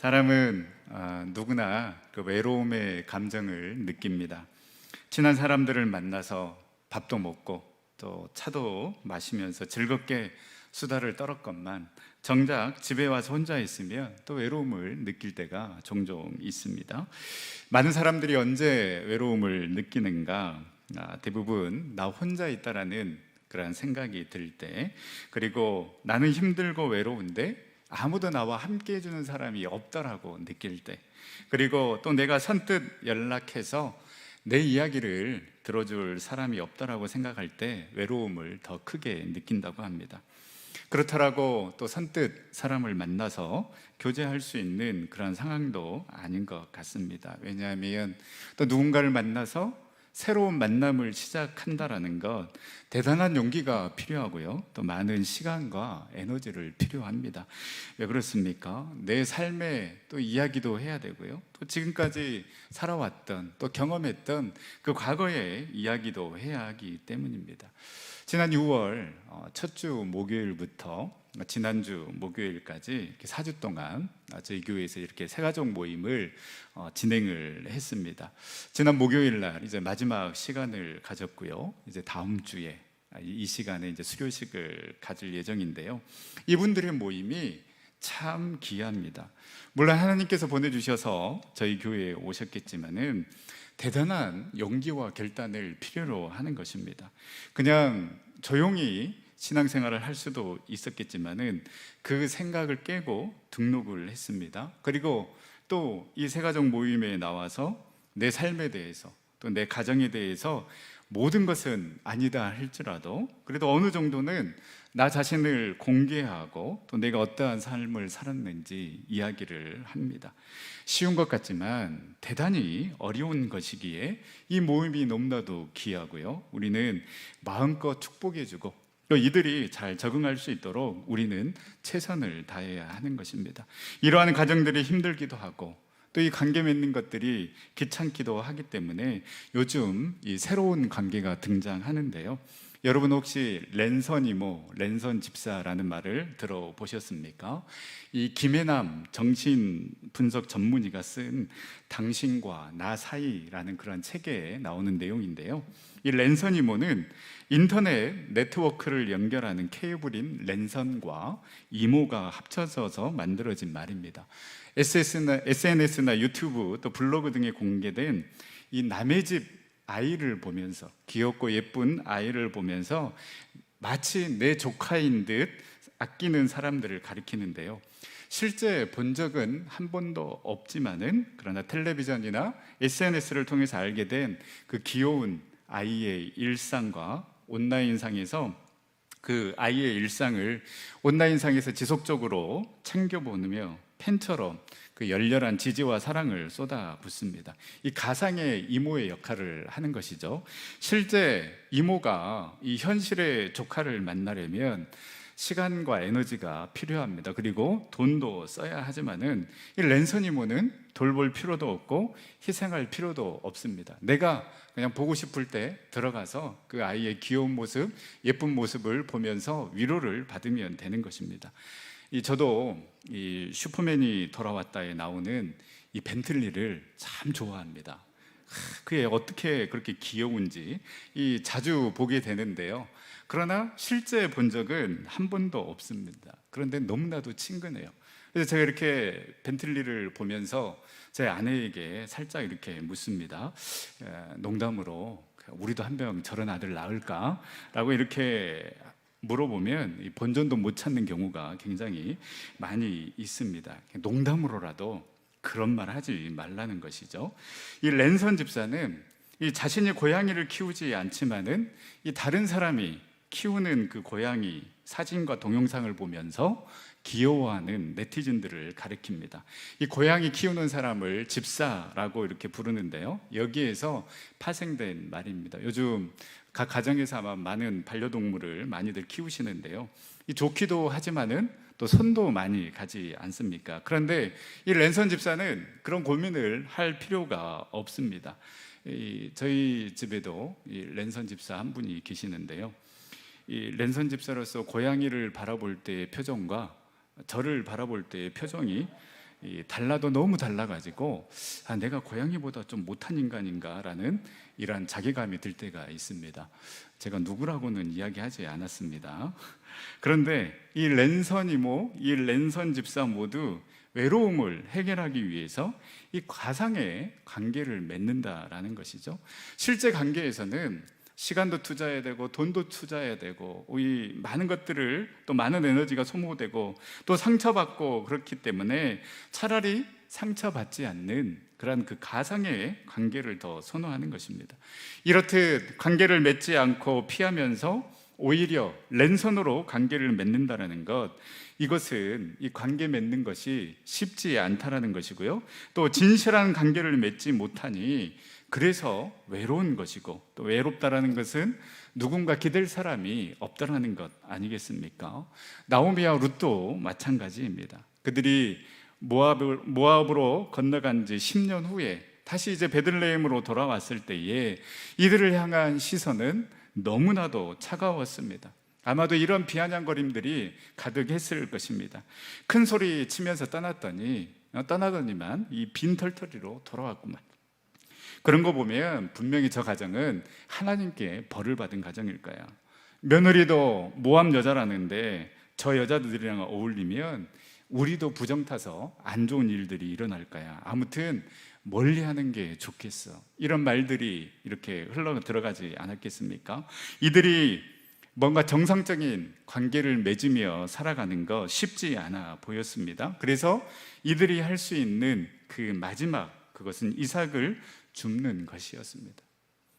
사람은 누구나 그 외로움의 감정을 느낍니다. 친한 사람들을 만나서 밥도 먹고 또 차도 마시면서 즐겁게 수다를 떨었건만 정작 집에 와서 혼자 있으면 또 외로움을 느낄 때가 종종 있습니다. 많은 사람들이 언제 외로움을 느끼는가? 대부분 나 혼자 있다라는 그런 생각이 들 때, 그리고 나는 힘들고 외로운데 아무도 나와 함께 해주는 사람이 없더라고 느낄 때, 그리고 또 내가 선뜻 연락해서 내 이야기를 들어줄 사람이 없더라고 생각할 때 외로움을 더 크게 느낀다고 합니다. 그렇더라고 또 선뜻 사람을 만나서 교제할 수 있는 그런 상황도 아닌 것 같습니다. 왜냐하면 또 누군가를 만나서 새로운 만남을 시작한다라는 것, 대단한 용기가 필요하고요, 또 많은 시간과 에너지를 필요합니다. 왜 그렇습니까? 내 삶에 또 이야기도 해야 되고요, 또 지금까지 살아왔던 또 경험했던 그 과거의 이야기도 해야 하기 때문입니다. 지난 6월 첫 주 목요일부터 지난주 목요일까지 이렇게 4주 동안 저희 교회에서 이렇게 새가족 모임을 진행을 했습니다. 지난 목요일 날 이제 마지막 시간을 가졌고요, 이제 다음 주에 이 시간에 이제 수료식을 가질 예정인데요, 이분들의 모임이 참 귀합니다. 물론 하나님께서 보내주셔서 저희 교회에 오셨겠지만은 대단한 용기와 결단을 필요로 하는 것입니다. 그냥 조용히 신앙생활을 할 수도 있었겠지만은 그 생각을 깨고 등록을 했습니다. 그리고 또 이 새가족 모임에 나와서 내 삶에 대해서 또 내 가정에 대해서 모든 것은 아니다 할지라도 그래도 어느 정도는 나 자신을 공개하고 또 내가 어떠한 삶을 살았는지 이야기를 합니다. 쉬운 것 같지만 대단히 어려운 것이기에 이 모임이 너무나도 귀하고요, 우리는 마음껏 축복해주고 또 이들이 잘 적응할 수 있도록 우리는 최선을 다해야 하는 것입니다. 이러한 가정들이 힘들기도 하고 또 이 관계 맺는 것들이 귀찮기도 하기 때문에 요즘 이 새로운 관계가 등장하는데요, 여러분 혹시 랜선 이모, 랜선 집사라는 말을 들어보셨습니까? 이 김혜남 정신분석 전문의가 쓴 당신과 나 사이라는 그런 책에 나오는 내용인데요, 이 랜선 이모는 인터넷 네트워크를 연결하는 케이블인 랜선과 이모가 합쳐져서 만들어진 말입니다. SNS나 유튜브 또 블로그 등에 공개된 이 남의 집 아이를 보면서, 귀엽고 예쁜 아이를 보면서 마치 내 조카인 듯 아끼는 사람들을 가리키는데요, 실제 본 적은 한 번도 없지만은 그러나 텔레비전이나 SNS를 통해서 알게 된 그 귀여운 아이의 일상과 온라인상에서 그 아이의 일상을 온라인상에서 지속적으로 챙겨보며 팬처럼 그 열렬한 지지와 사랑을 쏟아붓습니다. 이 가상의 이모의 역할을 하는 것이죠. 실제 이모가 이 현실의 조카를 만나려면 시간과 에너지가 필요합니다. 그리고 돈도 써야 하지만은 이 랜선 이모는 돌볼 필요도 없고 희생할 필요도 없습니다. 내가 그냥 보고 싶을 때 들어가서 그 아이의 귀여운 모습, 예쁜 모습을 보면서 위로를 받으면 되는 것입니다. 저도 이 슈퍼맨이 돌아왔다에 나오는 이 벤틀리를 참 좋아합니다. 그게 어떻게 그렇게 귀여운지 자주 보게 되는데요, 그러나 실제 본 적은 한 번도 없습니다. 그런데 너무나도 친근해요. 그래서 제가 이렇게 벤틀리를 보면서 제 아내에게 살짝 이렇게 묻습니다. 농담으로 우리도 한 명 저런 아들 낳을까? 라고 이렇게 물어보면 본전도 못 찾는 경우가 굉장히 많이 있습니다. 농담으로라도 그런 말 하지 말라는 것이죠. 이 랜선 집사는 이 자신이 고양이를 키우지 않지만은 이 다른 사람이 키우는 그 고양이 사진과 동영상을 보면서 귀여워하는 네티즌들을 가리킵니다. 이 고양이 키우는 사람을 집사라고 이렇게 부르는데요, 여기에서 파생된 말입니다. 요즘 각 가정에서 아마 많은 반려동물을 많이들 키우시는데요, 이 좋기도 하지만은 또 손도 많이 가지 않습니까? 그런데 이 랜선 집사는 그런 고민을 할 필요가 없습니다. 저희 집에도 이 랜선 집사 한 분이 계시는데요, 이 랜선 집사로서 고양이를 바라볼 때의 표정과 저를 바라볼 때의 표정이 달라도 너무 달라가지고 내가 고양이보다 좀 못한 인간인가라는 이러한 자괴감이 들 때가 있습니다. 제가 누구라고는 이야기하지 않았습니다. 그런데 이 랜선 이모, 이 랜선 집사 모두 외로움을 해결하기 위해서 이 가상의 관계를 맺는다라는 것이죠. 실제 관계에서는 시간도 투자해야 되고 돈도 투자해야 되고 이 많은 것들을 또 많은 에너지가 소모되고 또 상처받고 그렇기 때문에 차라리 상처받지 않는 그런 그 가상의 관계를 더 선호하는 것입니다. 이렇듯 관계를 맺지 않고 피하면서 오히려 랜선으로 관계를 맺는다는 것, 이것은 이 관계 맺는 것이 쉽지 않다라는 것이고요. 또 진실한 관계를 맺지 못하니 그래서 외로운 것이고, 또 외롭다라는 것은 누군가 기댈 사람이 없다라는 것 아니겠습니까? 나오미와 룻도 마찬가지입니다. 그들이 모압으로 건너간 지 10년 후에 다시 이제 베들레헴으로 돌아왔을 때에 이들을 향한 시선은 너무나도 차가웠습니다. 아마도 이런 비아냥거림들이 가득했을 것입니다. 큰 소리 치면서 떠나더니만 이 빈털터리로 돌아왔구만. 그런 거 보면 분명히 저 가정은 하나님께 벌을 받은 가정일 거야. 며느리도 모함 여자라는데 저 여자들이랑 어울리면 우리도 부정 타서 안 좋은 일들이 일어날 거야. 아무튼 멀리하는 게 좋겠어. 이런 말들이 이렇게 흘러 들어가지 않았겠습니까? 이들이 뭔가 정상적인 관계를 맺으며 살아가는 거 쉽지 않아 보였습니다. 그래서 이들이 할 수 있는 그 마지막, 그것은 이삭을 줍는 것이었습니다.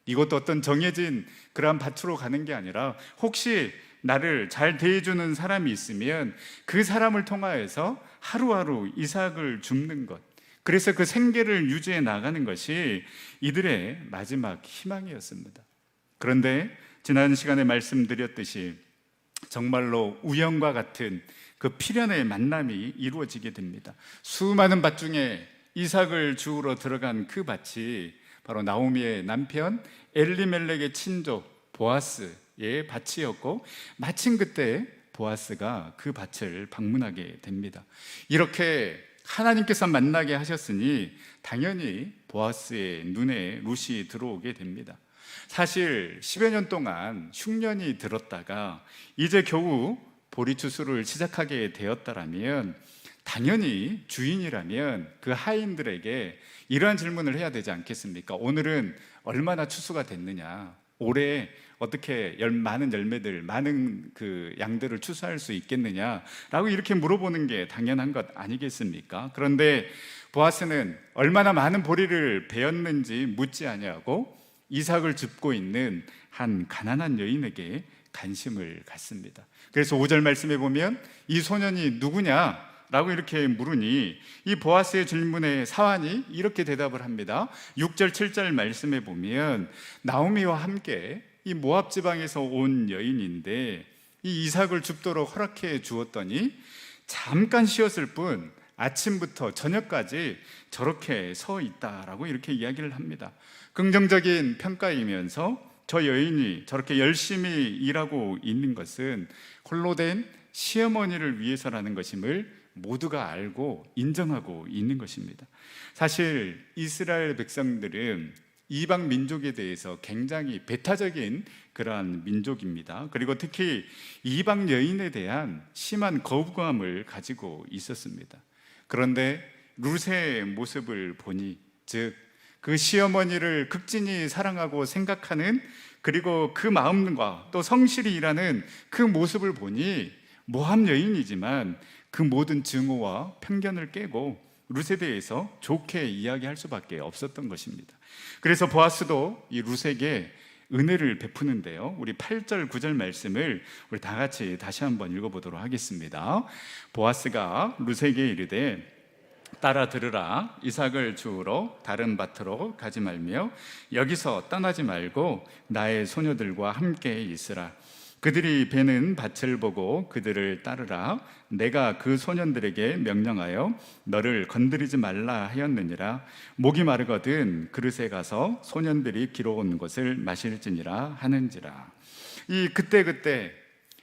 이것도 어떤 정해진 그러한 밭으로 가는 게 아니라 혹시 나를 잘 대해주는 사람이 있으면 그 사람을 통하여서 하루하루 이삭을 줍는 것, 그래서 그 생계를 유지해 나가는 것이 이들의 마지막 희망이었습니다. 그런데 지난 시간에 말씀드렸듯이 정말로 우연과 같은 그 필연의 만남이 이루어지게 됩니다. 수많은 밭 중에 이삭을 주우러 들어간 그 밭이 바로 나오미의 남편 엘리멜렉의 친족 보아스의 밭이었고, 마침 그때 보아스가 그 밭을 방문하게 됩니다. 이렇게 하나님께서 만나게 하셨으니 당연히 보아스의 눈에 룻이 들어오게 됩니다. 사실 10여 년 동안 흉년이 들었다가 이제 겨우 보리추수를 시작하게 되었다라면 당연히 주인이라면 그 하인들에게 이러한 질문을 해야 되지 않겠습니까? 오늘은 얼마나 추수가 됐느냐? 올해 어떻게 많은 열매들, 많은 그 양들을 추수할 수 있겠느냐라고 이렇게 물어보는 게 당연한 것 아니겠습니까? 그런데 보아스는 얼마나 많은 보리를 베었는지 묻지 아니하고 이삭을 줍고 있는 한 가난한 여인에게 관심을 갖습니다. 그래서 5절 말씀에 보면 이 소년이 누구냐? 라고 이렇게 물으니 이 보아스의 질문에 사환이 이렇게 대답을 합니다. 6절 7절 말씀에 보면 나오미와 함께 이 모압 지방에서 온 여인인데 이 이삭을 줍도록 허락해 주었더니 잠깐 쉬었을 뿐 아침부터 저녁까지 저렇게 서 있다라고 이렇게 이야기를 합니다. 긍정적인 평가이면서 저 여인이 저렇게 열심히 일하고 있는 것은 홀로 된 시어머니를 위해서라는 것임을 모두가 알고 인정하고 있는 것입니다. 사실 이스라엘 백성들은 이방 민족에 대해서 굉장히 배타적인 그러한 민족입니다. 그리고 특히 이방 여인에 대한 심한 거부감을 가지고 있었습니다. 그런데 룻의 모습을 보니, 즉 그 시어머니를 극진히 사랑하고 생각하는, 그리고 그 마음과 또 성실히 일하는 그 모습을 보니 모함 여인이지만 그 모든 증오와 편견을 깨고 룻에 대해서 좋게 이야기할 수밖에 없었던 것입니다. 그래서 보아스도 이 룻에게 은혜를 베푸는데요, 우리 8절 9절 말씀을 우리 다 같이 다시 한번 읽어보도록 하겠습니다. 보아스가 룻에게 이르되 따라 들으라. 이삭을 주우러 다른 밭으로 가지 말며 여기서 떠나지 말고 나의 소녀들과 함께 있으라. 그들이 베는 밭을 보고 그들을 따르라. 내가 그 소년들에게 명령하여 너를 건드리지 말라 하였느니라. 목이 마르거든 그릇에 가서 소년들이 기러온 것을 마실지니라 하는지라. 이 그때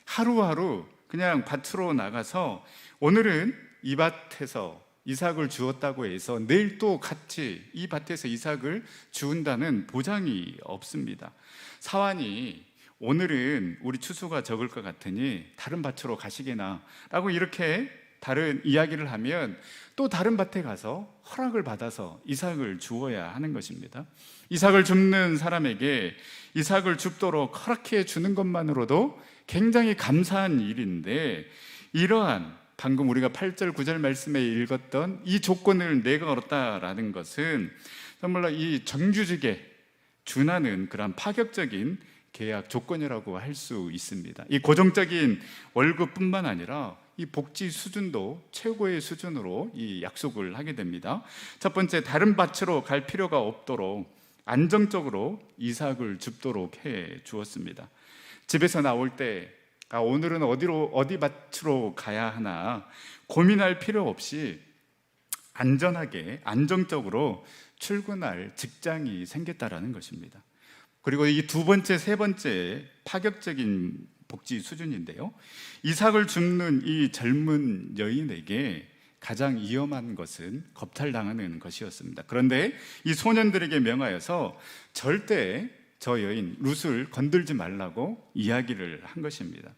하루하루 그냥 밭으로 나가서 오늘은 이 밭에서 이삭을 주었다고 해서 내일 또 같이 이 밭에서 이삭을 주운다는 보장이 없습니다. 사환이 오늘은 우리 추수가 적을 것 같으니 다른 밭으로 가시게나 라고 이렇게 다른 이야기를 하면 또 다른 밭에 가서 허락을 받아서 이삭을 주어야 하는 것입니다. 이삭을 줍는 사람에게 이삭을 줍도록 허락해 주는 것만으로도 굉장히 감사한 일인데, 이러한 방금 우리가 8절 9절 말씀에 읽었던 이 조건을 내가 걸었다라는 것은 정말로 이 정규직에 준하는 그런 파격적인 계약 조건이라고 할 수 있습니다. 이 고정적인 월급뿐만 아니라 이 복지 수준도 최고의 수준으로 이 약속을 하게 됩니다. 첫 번째, 다른 밭으로 갈 필요가 없도록 안정적으로 이삭을 줍도록 해 주었습니다. 집에서 나올 때 오늘은 어디 밭으로 가야 하나 고민할 필요 없이 안전하게 안정적으로 출근할 직장이 생겼다라는 것입니다. 그리고 이 두 번째, 세 번째 파격적인 복지 수준인데요, 이삭을 줍는 이 젊은 여인에게 가장 위험한 것은 겁탈당하는 것이었습니다. 그런데 이 소년들에게 명하여서 절대 저 여인 룻을 건들지 말라고 이야기를 한 것입니다.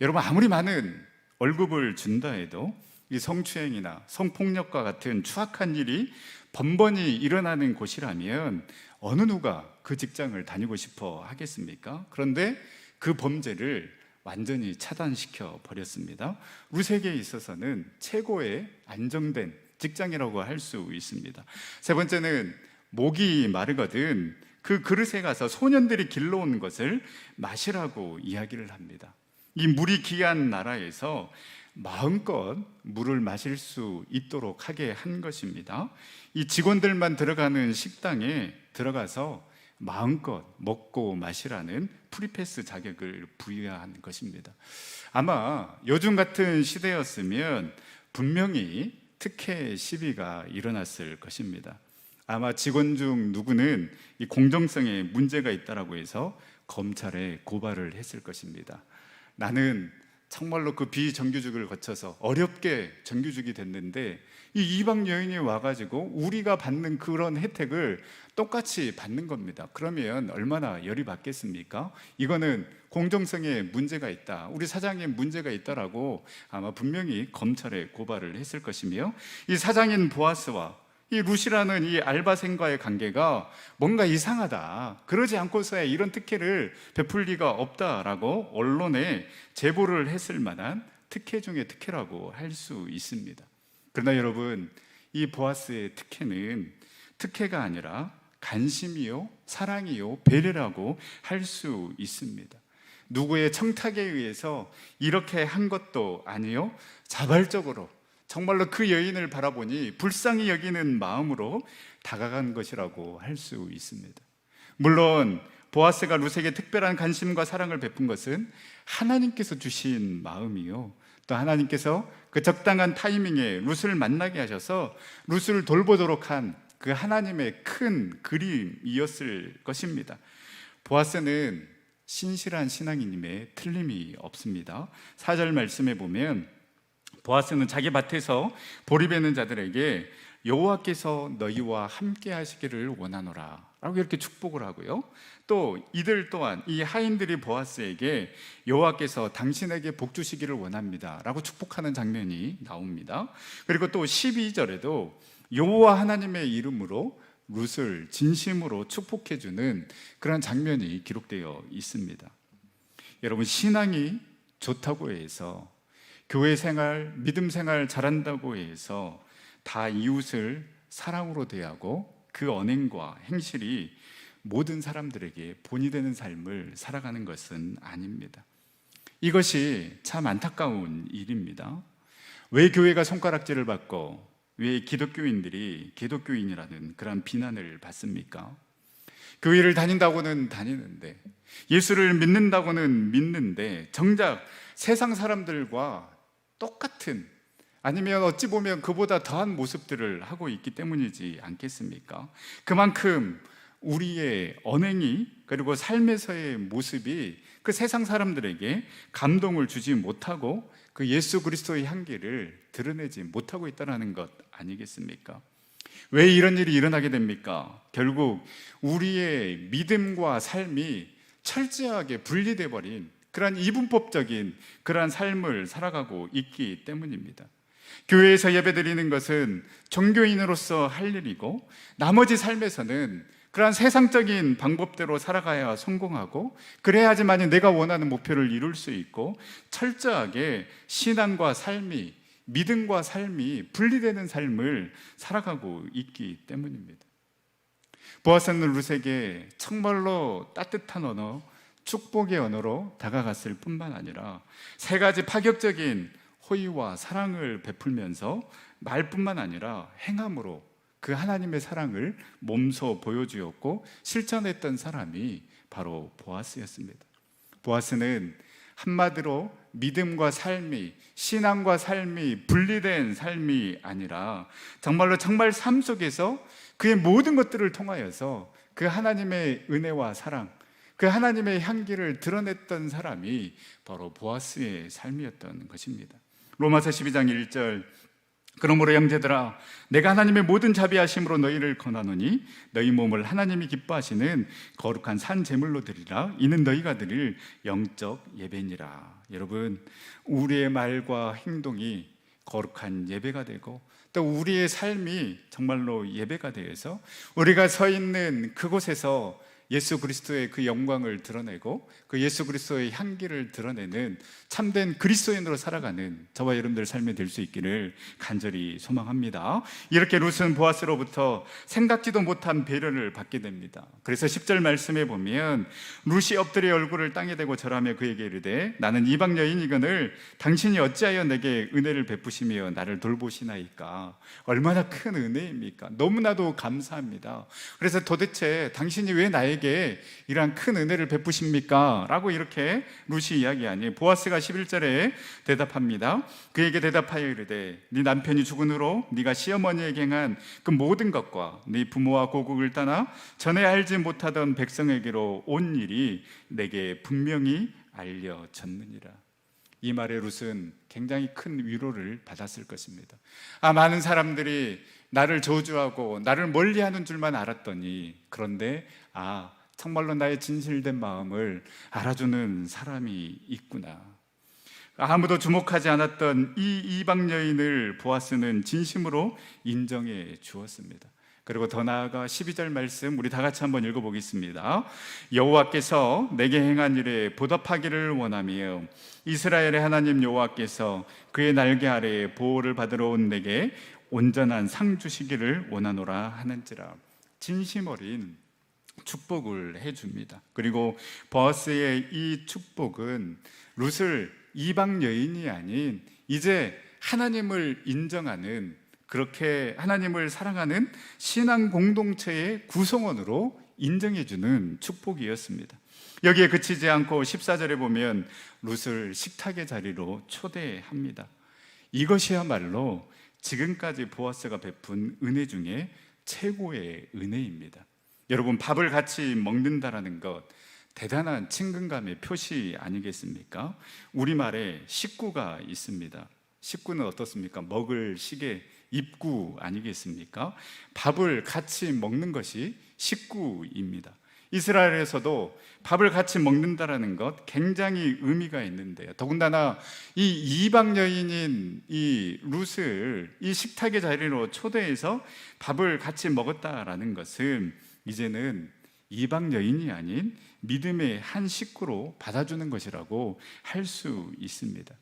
여러분, 아무리 많은 월급을 준다 해도 이 성추행이나 성폭력과 같은 추악한 일이 번번이 일어나는 곳이라면 어느 누가 그 직장을 다니고 싶어 하겠습니까? 그런데 그 범죄를 완전히 차단시켜 버렸습니다. 룻에게 있어서는 최고의 안정된 직장이라고 할 수 있습니다. 세 번째는 목이 마르거든 그 그릇에 가서 소년들이 길러온 것을 마시라고 이야기를 합니다. 이 물이 귀한 나라에서 마음껏 물을 마실 수 있도록 하게 한 것입니다. 이 직원들만 들어가는 식당에 들어가서 마음껏 먹고 마시라는 프리패스 자격을 부여한 것입니다. 아마 요즘 같은 시대였으면 분명히 특혜 시비가 일어났을 것입니다. 아마 직원 중 누구는 이 공정성에 문제가 있다라고 해서 검찰에 고발을 했을 것입니다. 나는 정말로 그 비정규직을 거쳐서 어렵게 정규직이 됐는데 이 이방 여인이 와가지고 우리가 받는 그런 혜택을 똑같이 받는 겁니다. 그러면 얼마나 열이 받겠습니까? 이거는 공정성에 문제가 있다, 우리 사장에 문제가 있다라고 아마 분명히 검찰에 고발을 했을 것이며, 이 사장인 보아스와 이 룻이라는 이 알바생과의 관계가 뭔가 이상하다, 그러지 않고서야 이런 특혜를 베풀 리가 없다라고 언론에 제보를 했을 만한 특혜 중에 특혜라고 할 수 있습니다. 그러나 여러분, 이 보아스의 특혜는 특혜가 아니라 관심이요, 사랑이요, 배려라고 할 수 있습니다. 누구의 청탁에 의해서 이렇게 한 것도 아니요, 자발적으로 정말로 그 여인을 바라보니 불쌍히 여기는 마음으로 다가간 것이라고 할 수 있습니다. 물론 보아스가 룻에게 특별한 관심과 사랑을 베푼 것은 하나님께서 주신 마음이요, 또 하나님께서 그 적당한 타이밍에 룻을 만나게 하셔서 룻을 돌보도록 한 그 하나님의 큰 그림이었을 것입니다. 보아스는 신실한 신앙인임에 틀림이 없습니다. 4절 말씀에 보면 보아스는 자기 밭에서 보리베는 자들에게 여호와께서 너희와 함께 하시기를 원하노라 라고 이렇게 축복을 하고요, 또 이들 또한 이 하인들이 보아스에게 여호와께서 당신에게 복 주시기를 원합니다 라고 축복하는 장면이 나옵니다. 그리고 또 12절에도 여호와 하나님의 이름으로 룻을 진심으로 축복해주는 그런 장면이 기록되어 있습니다. 여러분, 신앙이 좋다고 해서, 교회 생활, 믿음 생활 잘한다고 해서 다 이웃을 사랑으로 대하고 그 언행과 행실이 모든 사람들에게 본이 되는 삶을 살아가는 것은 아닙니다. 이것이 참 안타까운 일입니다. 왜 교회가 손가락질을 받고 왜 기독교인들이 기독교인이라는 그런 비난을 받습니까? 교회를 다닌다고는 다니는데, 예수를 믿는다고는 믿는데 정작 세상 사람들과 똑같은, 아니면 어찌 보면 그보다 더한 모습들을 하고 있기 때문이지 않겠습니까? 그만큼 우리의 언행이, 그리고 삶에서의 모습이 그 세상 사람들에게 감동을 주지 못하고 그 예수 그리스도의 향기를 드러내지 못하고 있다는 것 아니겠습니까? 왜 이런 일이 일어나게 됩니까? 결국 우리의 믿음과 삶이 철저하게 분리돼 버린 그러한 이분법적인 그러한 삶을 살아가고 있기 때문입니다. 교회에서 예배드리는 것은 종교인으로서 할 일이고, 나머지 삶에서는 그러한 세상적인 방법대로 살아가야 성공하고, 그래야지만 내가 원하는 목표를 이룰 수 있고, 철저하게 신앙과 삶이, 믿음과 삶이 분리되는 삶을 살아가고 있기 때문입니다. 보아스는 룻에게 정말로 따뜻한 언어, 축복의 언어로 다가갔을 뿐만 아니라 세 가지 파격적인 호의와 사랑을 베풀면서 말뿐만 아니라 행함으로 그 하나님의 사랑을 몸소 보여주었고 실천했던 사람이 바로 보아스였습니다. 보아스는 한마디로 믿음과 삶이, 신앙과 삶이 분리된 삶이 아니라 정말 삶 속에서 그의 모든 것들을 통하여서 그 하나님의 은혜와 사랑, 그 하나님의 향기를 드러냈던 사람이 바로 보아스의 삶이었던 것입니다. 로마서 12장 1절, 그러므로 형제들아, 내가 하나님의 모든 자비하심으로 너희를 권하노니 너희 몸을 하나님이 기뻐하시는 거룩한 산 제물로 드리라. 이는 너희가 드릴 영적 예배니라. 여러분, 우리의 말과 행동이 거룩한 예배가 되고, 또 우리의 삶이 정말로 예배가 되어서 우리가 서 있는 그곳에서 예수 그리스도의 그 영광을 드러내고 그 예수 그리스도의 향기를 드러내는 참된 그리스도인으로 살아가는 저와 여러분들 삶이 될 수 있기를 간절히 소망합니다. 이렇게 룻은 보아스로부터 생각지도 못한 배려를 받게 됩니다. 그래서 10절 말씀에 보면 룻이 엎드려 얼굴을 땅에 대고 절하며 그에게 이르되 나는 이방 여인이거늘 당신이 어찌하여 내게 은혜를 베푸시며 나를 돌보시나이까. 얼마나 큰 은혜입니까? 너무나도 감사합니다. 그래서 도대체 당신이 왜 나에게 이러한 큰 은혜를 베푸십니까? 라고 이렇게 룻이 이야기하니 보아스가 11절에 대답합니다. 그에게 대답하여 이르되 네 남편이 죽은 후로 네가 시어머니에게 행한 그 모든 것과 네 부모와 고국을 떠나 전에 알지 못하던 백성에게로 온 일이 내게 분명히 알려졌느니라. 이 말에 룻은 굉장히 큰 위로를 받았을 것입니다. 많은 사람들이 나를 저주하고 나를 멀리하는 줄만 알았더니, 그런데 정말로 나의 진실된 마음을 알아주는 사람이 있구나. 아무도 주목하지 않았던 이 이방 여인을 보아스는 진심으로 인정해 주었습니다. 그리고 더 나아가 12절 말씀 우리 다 같이 한번 읽어보겠습니다. 여호와께서 내게 행한 일에 보답하기를 원하며 이스라엘의 하나님 여호와께서 그의 날개 아래에 보호를 받으러 온 내게 온전한 상 주시기를 원하노라 하는지라. 진심 어린 축복을 해줍니다. 그리고 보아스의 이 축복은 룻을 이방 여인이 아닌 이제 하나님을 인정하는, 그렇게 하나님을 사랑하는 신앙 공동체의 구성원으로 인정해주는 축복이었습니다. 여기에 그치지 않고 14절에 보면 룻을 식탁의 자리로 초대합니다. 이것이야말로 지금까지 보아스가 베푼 은혜 중에 최고의 은혜입니다. 여러분, 밥을 같이 먹는다라는 것, 대단한 친근감의 표시 아니겠습니까? 우리말에 식구가 있습니다. 식구는 어떻습니까? 먹을 시계, 입구 아니겠습니까? 밥을 같이 먹는 것이 식구입니다. 이스라엘에서도 밥을 같이 먹는다라는 것 굉장히 의미가 있는데요. 더군다나 이 이방 여인인 이 룻을 이 식탁의 자리로 초대해서 밥을 같이 먹었다라는 것은 이제는 이방 여인이 아닌 믿음의 한 식구로 받아주는 것이라고 할 수 있습니다.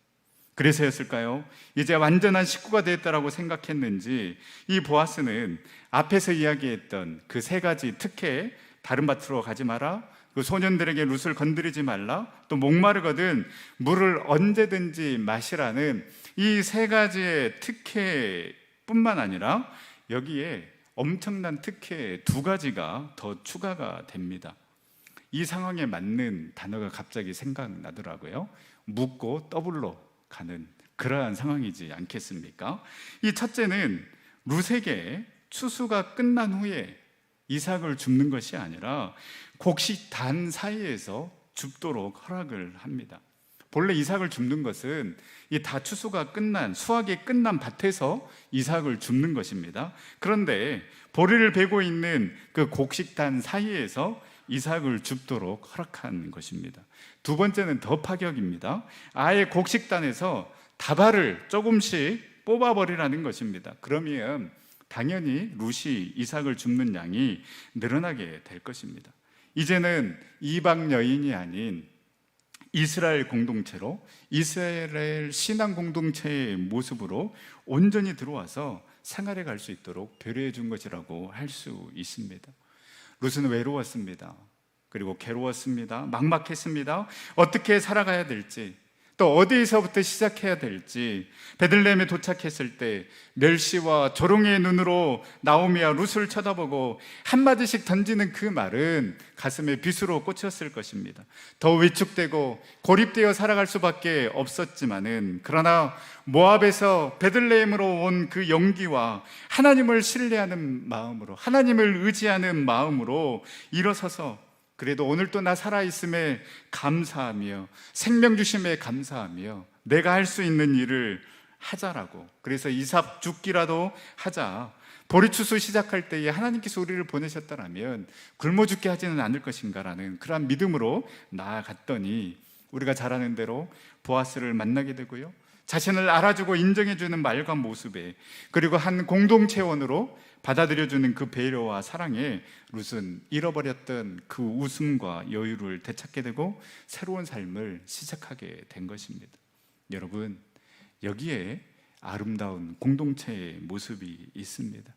그래서였을까요? 이제 완전한 식구가 되었다라고 생각했는지 이 보아스는 앞에서 이야기했던 그 세 가지 특혜, 다른 밭으로 가지 마라, 그 소년들에게 룻을 건드리지 말라, 또 목마르거든 물을 언제든지 마시라는 이 세 가지의 특혜뿐만 아니라 여기에 엄청난 특혜 두 가지가 더 추가가 됩니다. 이 상황에 맞는 단어가 갑자기 생각나더라고요. 묻고 더블로 가는 그러한 상황이지 않겠습니까? 이 첫째는 룻에게 추수가 끝난 후에 이삭을 줍는 것이 아니라 곡식 단 사이에서 줍도록 허락을 합니다. 본래 이삭을 줍는 것은 이 다 추수가 끝난, 수확이 끝난 밭에서 이삭을 줍는 것입니다. 그런데 보리를 베고 있는 그 곡식단 사이에서 이삭을 줍도록 허락한 것입니다. 두 번째는 더 파격입니다. 아예 곡식단에서 다발을 조금씩 뽑아버리라는 것입니다. 그러면 당연히 룻이 이삭을 줍는 양이 늘어나게 될 것입니다. 이제는 이방 여인이 아닌 이스라엘 공동체로, 이스라엘 신앙 공동체의 모습으로 온전히 들어와서 생활해 갈 수 있도록 배려해 준 것이라고 할 수 있습니다. 룻은 외로웠습니다. 그리고 괴로웠습니다. 막막했습니다. 어떻게 살아가야 될지, 또 어디에서부터 시작해야 될지, 베들레헴에 도착했을 때 멸시와 조롱의 눈으로 나오미와 룻을 쳐다보고 한마디씩 던지는 그 말은 가슴에 빗으로 꽂혔을 것입니다. 더 위축되고 고립되어 살아갈 수밖에 없었지만은, 그러나 모압에서 베들레헴으로 온 그 용기와 하나님을 신뢰하는 마음으로, 하나님을 의지하는 마음으로 일어서서 그래도 오늘 또 나 살아있음에 감사하며 생명 주심에 감사하며 내가 할 수 있는 일을 하자라고, 그래서 이삭 죽기라도 하자, 보리추수 시작할 때에 하나님께서 우리를 보내셨다라면 굶어 죽게 하지는 않을 것인가라는 그러한 믿음으로 나아갔더니, 우리가 잘 아는 대로 보아스를 만나게 되고요, 자신을 알아주고 인정해주는 말과 모습에, 그리고 한 공동체원으로 받아들여주는 그 배려와 사랑에 룻은 잃어버렸던 그 웃음과 여유를 되찾게 되고 새로운 삶을 시작하게 된 것입니다. 여러분, 여기에 아름다운 공동체의 모습이 있습니다.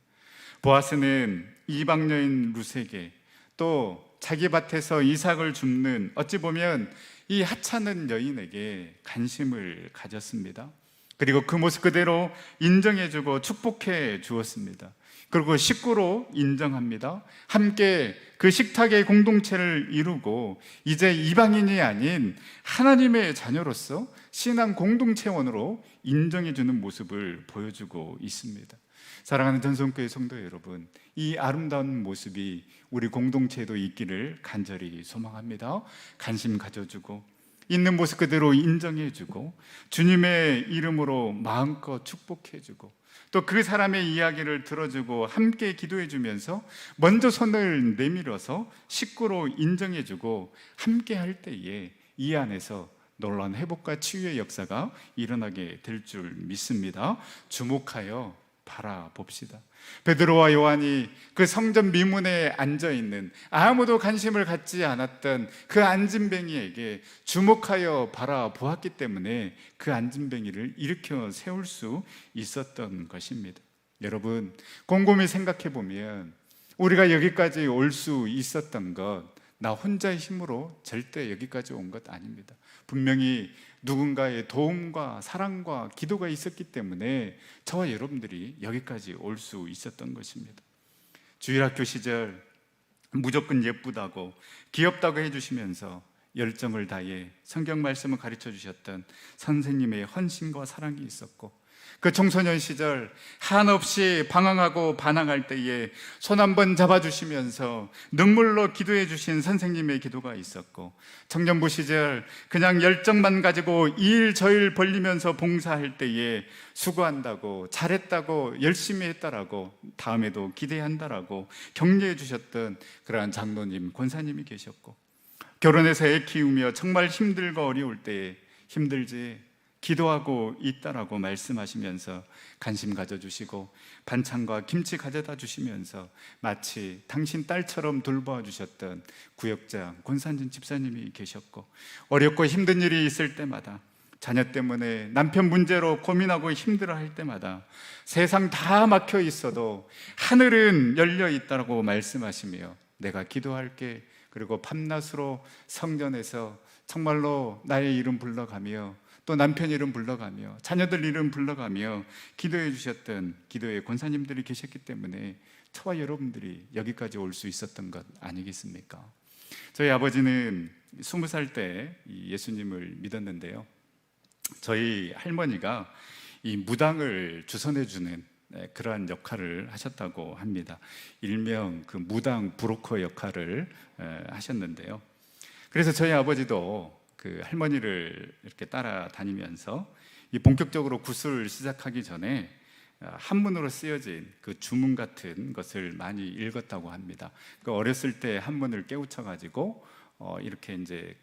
보아스는 이방 여인 룻에게, 또 자기 밭에서 이삭을 줍는, 어찌 보면 이 하찮은 여인에게 관심을 가졌습니다. 그리고 그 모습 그대로 인정해주고 축복해 주었습니다. 그리고 식구로 인정합니다. 함께 그 식탁의 공동체를 이루고 이제 이방인이 아닌 하나님의 자녀로서 신앙 공동체원으로 인정해주는 모습을 보여주고 있습니다. 사랑하는 전성교회 성도 여러분, 이 아름다운 모습이 우리 공동체에도 있기를 간절히 소망합니다. 관심 가져주고 있는 모습 그대로 인정해주고 주님의 이름으로 마음껏 축복해주고, 또 그 사람의 이야기를 들어주고 함께 기도해주면서 먼저 손을 내밀어서 식구로 인정해주고 함께 할 때에 이 안에서 놀라운 회복과 치유의 역사가 일어나게 될 줄 믿습니다. 주목하여 바라봅시다. 베드로와 요한이 그 성전 미문에 앉아있는, 아무도 관심을 갖지 않았던 그 안진뱅이에게 주목하여 바라보았기 때문에 그 안진뱅이를 일으켜 세울 수 있었던 것입니다. 여러분, 곰곰이 생각해 보면 우리가 여기까지 올 수 있었던 것, 나 혼자의 힘으로 절대 여기까지 온 것 아닙니다. 분명히 누군가의 도움과 사랑과 기도가 있었기 때문에 저와 여러분들이 여기까지 올 수 있었던 것입니다. 주일학교 시절 무조건 예쁘다고 귀엽다고 해주시면서 열정을 다해 성경 말씀을 가르쳐 주셨던 선생님의 헌신과 사랑이 있었고, 그 청소년 시절 한없이 방황하고 반항할 때에 손 한번 잡아주시면서 눈물로 기도해 주신 선생님의 기도가 있었고, 청년부 시절 그냥 열정만 가지고 이 일 저 일 벌리면서 봉사할 때에 수고한다고, 잘했다고, 열심히 했다라고, 다음에도 기대한다라고 격려해 주셨던 그러한 장로님, 권사님이 계셨고, 결혼해서 애 키우며 정말 힘들고 어려울 때에 힘들지, 기도하고 있다라고 말씀하시면서 관심 가져주시고 반찬과 김치 가져다 주시면서 마치 당신 딸처럼 돌보아 주셨던 구역장 권산진 집사님이 계셨고, 어렵고 힘든 일이 있을 때마다, 자녀 때문에 남편 문제로 고민하고 힘들어할 때마다 세상 다 막혀 있어도 하늘은 열려 있다라고 말씀하시며 내가 기도할게, 그리고 밤낮으로 성전에서 정말로 나의 이름 불러가며 또 남편 이름 불러가며 자녀들 이름 불러가며 기도해 주셨던 기도의 권사님들이 계셨기 때문에 저와 여러분들이 여기까지 올 수 있었던 것 아니겠습니까? 저희 아버지는 20살 때 예수님을 믿었는데요, 저희 할머니가 이 무당을 주선해 주는 그러한 역할을 하셨다고 합니다. 일명 그 무당 브로커 역할을 하셨는데요, 그래서 저희 아버지도 그 할머니를 이렇게 따라다니면서 이 본격적으로 구슬을 시작하기 전에 한문으로 쓰여진 그 주문 같은 것을 많이 읽었다고 합니다. 그 어렸을 때 한문을 깨우쳐 가지고 이렇게 이제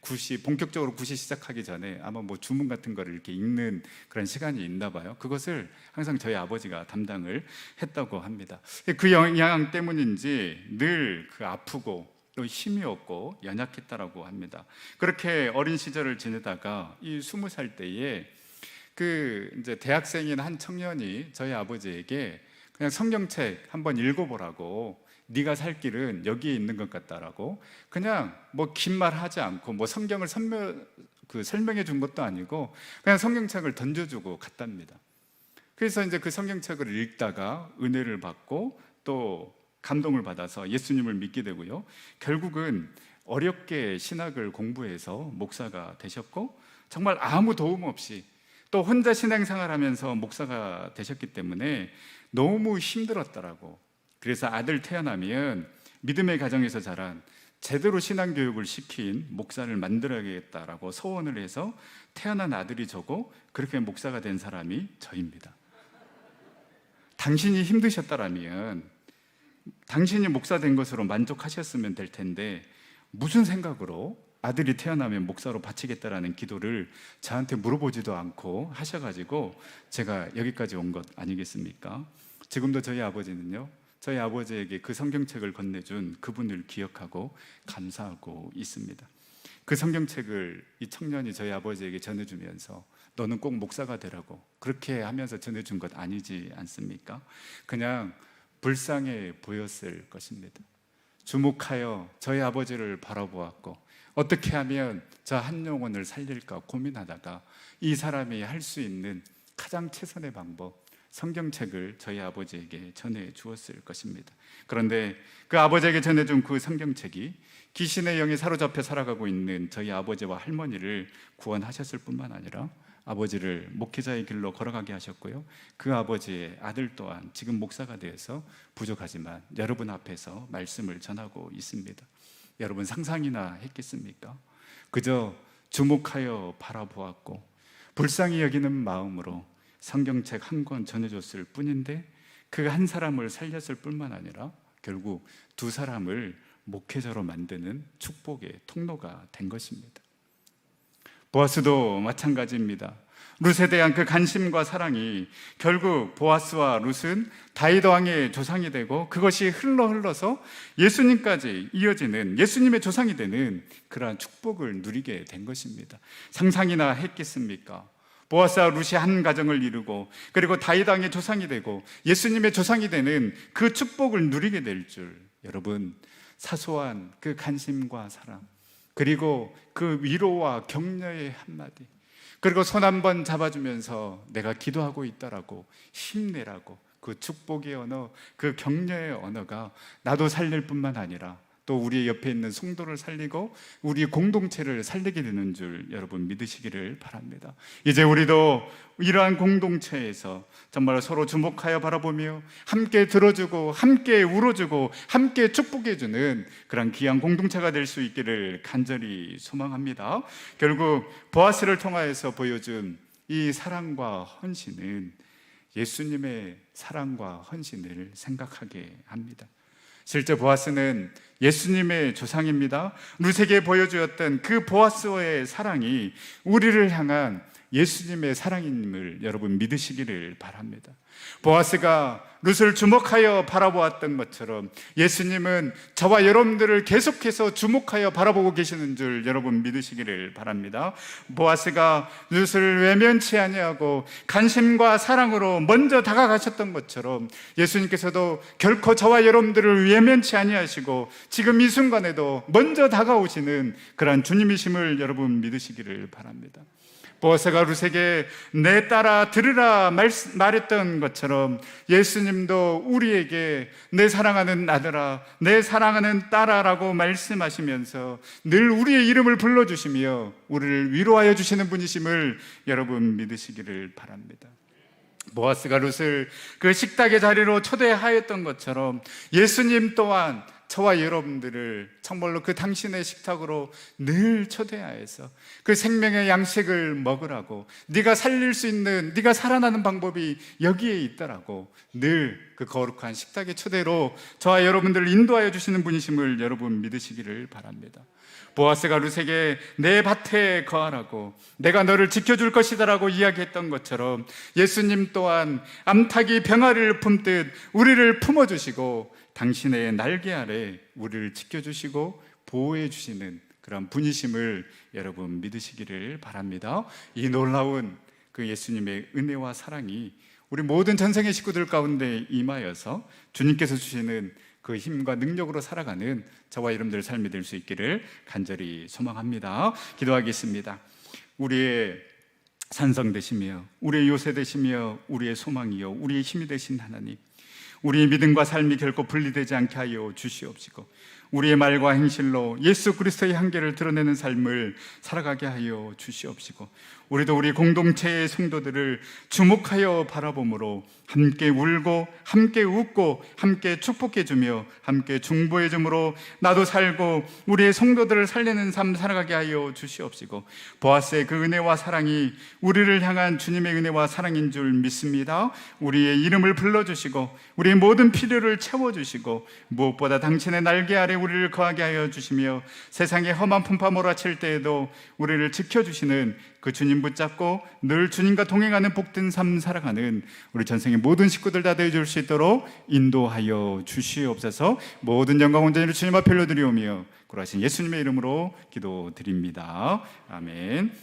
본격적으로 굿이 시작하기 전에 아마 뭐 주문 같은 거를 이렇게 읽는 그런 시간이 있나 봐요. 그것을 항상 저희 아버지가 담당을 했다고 합니다. 그 영향 때문인지 늘 그 아프고 또 힘이 없고 연약했다라고 합니다. 그렇게 어린 시절을 지내다가 이 20살 때에 그 이제 대학생인 한 청년이 저희 아버지에게 그냥 성경책 한번 읽어보라고, 네가 살 길은 여기에 있는 것 같다라고, 그냥 뭐 긴 말 하지 않고 뭐 성경을 설명해 준 것도 아니고 그냥 성경책을 던져주고 갔답니다. 그래서 이제 그 성경책을 읽다가 은혜를 받고 또 감동을 받아서 예수님을 믿게 되고요. 결국은 어렵게 신학을 공부해서 목사가 되셨고, 정말 아무 도움 없이 또 혼자 신앙생활하면서 목사가 되셨기 때문에 너무 힘들었더라고. 그래서 아들 태어나면 믿음의 가정에서 자란 제대로 신앙교육을 시킨 목사를 만들어야겠다라고 소원을 해서 태어난 아들이 저고, 그렇게 목사가 된 사람이 저입니다. 당신이 힘드셨다라면 당신이 목사 된 것으로 만족하셨으면 될 텐데 무슨 생각으로 아들이 태어나면 목사로 바치겠다라는 기도를 저한테 물어보지도 않고 하셔가지고 제가 여기까지 온 것 아니겠습니까? 지금도 저희 아버지는요, 저희 아버지에게 그 성경책을 건네준 그분을 기억하고 감사하고 있습니다. 그 성경책을 이 청년이 저희 아버지에게 전해주면서 너는 꼭 목사가 되라고 그렇게 하면서 전해준 것 아니지 않습니까? 그냥 불쌍해 보였을 것입니다. 주목하여 저희 아버지를 바라보았고 어떻게 하면 저 한 영혼을 살릴까 고민하다가 이 사람이 할 수 있는 가장 최선의 방법, 성경책을 저희 아버지에게 전해 주었을 것입니다. 그런데 그 아버지에게 전해준 그 성경책이 귀신의 영에 사로잡혀 살아가고 있는 저희 아버지와 할머니를 구원하셨을 뿐만 아니라 아버지를 목회자의 길로 걸어가게 하셨고요. 그 아버지의 아들 또한 지금 목사가 되어서 부족하지만 여러분 앞에서 말씀을 전하고 있습니다. 여러분 상상이나 했겠습니까? 그저 주목하여 바라보았고 불쌍히 여기는 마음으로 성경책 한 권 전해줬을 뿐인데 그 한 사람을 살렸을 뿐만 아니라 결국 두 사람을 목회자로 만드는 축복의 통로가 된 것입니다. 보아스도 마찬가지입니다. 룻에 대한 그 관심과 사랑이 결국 보아스와 룻은 다윗 왕의 조상이 되고 그것이 흘러서 예수님까지 이어지는 예수님의 조상이 되는 그러한 축복을 누리게 된 것입니다. 상상이나 했겠습니까? 보아스와 룻이 한 가정을 이루고 그리고 다윗 왕의 조상이 되고 예수님의 조상이 되는 그 축복을 누리게 될 줄. 여러분, 사소한 그 관심과 사랑, 그리고 그 위로와 격려의 한마디, 그리고 손 한번 잡아주면서 내가 기도하고 있다라고 힘내라고 그 축복의 언어, 그 격려의 언어가 나도 살릴 뿐만 아니라 또 우리 옆에 있는 성도를 살리고 우리 공동체를 살리게 되는 줄 여러분 믿으시기를 바랍니다. 이제 우리도 이러한 공동체에서 정말 서로 주목하여 바라보며 함께 들어주고 함께 울어주고 함께 축복해주는 그런 귀한 공동체가 될 수 있기를 간절히 소망합니다. 결국 보아스를 통하여서 보여준 이 사랑과 헌신은 예수님의 사랑과 헌신을 생각하게 합니다. 실제 보아스는 예수님의 조상입니다. 룻에게 보여주었던 그 보아스와의 사랑이 우리를 향한 예수님의 사랑임을 여러분 믿으시기를 바랍니다. 보아스가 룻을 주목하여 바라보았던 것처럼 예수님은 저와 여러분들을 계속해서 주목하여 바라보고 계시는 줄 여러분 믿으시기를 바랍니다. 보아스가 룻을 외면치 아니하고 관심과 사랑으로 먼저 다가가셨던 것처럼 예수님께서도 결코 저와 여러분들을 외면치 아니하시고 지금 이 순간에도 먼저 다가오시는 그러한 주님이심을 여러분 믿으시기를 바랍니다. 보아스가 룻에게 내 딸아 들으라 말했던 것처럼 예수님도 우리에게 내 사랑하는 아들아, 내 사랑하는 딸아라고 말씀하시면서 늘 우리의 이름을 불러주시며 우리를 위로하여 주시는 분이심을 여러분 믿으시기를 바랍니다. 보아스가 룻을 그 식탁의 자리로 초대하였던 것처럼 예수님 또한 저와 여러분들을 정말로 그 당신의 식탁으로 늘 초대하여서 그 생명의 양식을 먹으라고, 네가 살릴 수 있는, 네가 살아나는 방법이 여기에 있다라고 늘 그 거룩한 식탁의 초대로 저와 여러분들을 인도하여 주시는 분이심을 여러분 믿으시기를 바랍니다. 보아스가 룻에게 내 밭에 거하라고, 내가 너를 지켜줄 것이다라고 이야기했던 것처럼 예수님 또한 암탉이 병아리를 품듯 우리를 품어주시고 당신의 날개 아래 우리를 지켜주시고 보호해 주시는 그런 분이심을 여러분 믿으시기를 바랍니다. 이 놀라운 그 예수님의 은혜와 사랑이 우리 모든 전생의 식구들 가운데 임하여서 주님께서 주시는 그 힘과 능력으로 살아가는 저와 여러분들 삶이 될 수 있기를 간절히 소망합니다. 기도하겠습니다. 우리의 산성 되시며 우리의 요새 되시며 우리의 소망이요 우리의 힘이 되신 하나님, 우리의 믿음과 삶이 결코 분리되지 않게 하여 주시옵시고 우리의 말과 행실로 예수 그리스도의 한계를 드러내는 삶을 살아가게 하여 주시옵시고 우리도 우리 공동체의 성도들을 주목하여 바라봄으로 함께 울고 함께 웃고 함께 축복해주며 함께 중보해줌으로 나도 살고 우리의 성도들을 살리는 삶 살아가게 하여 주시옵시고 보아스의 그 은혜와 사랑이 우리를 향한 주님의 은혜와 사랑인 줄 믿습니다. 우리의 이름을 불러주시고 우리의 모든 필요를 채워주시고 무엇보다 당신의 날개 아래 우리를 거하게 하여 주시며 세상의 험한 풍파 몰아칠 때에도 우리를 지켜주시는 그 주님 붙잡고 늘 주님과 동행하는 복된 삶 살아가는 우리 전생의 모든 식구들 다 되어줄 수 있도록 인도하여 주시옵소서. 모든 영광 온전히 주님 앞에 올려드리오며 구하신 예수님의 이름으로 기도드립니다. 아멘.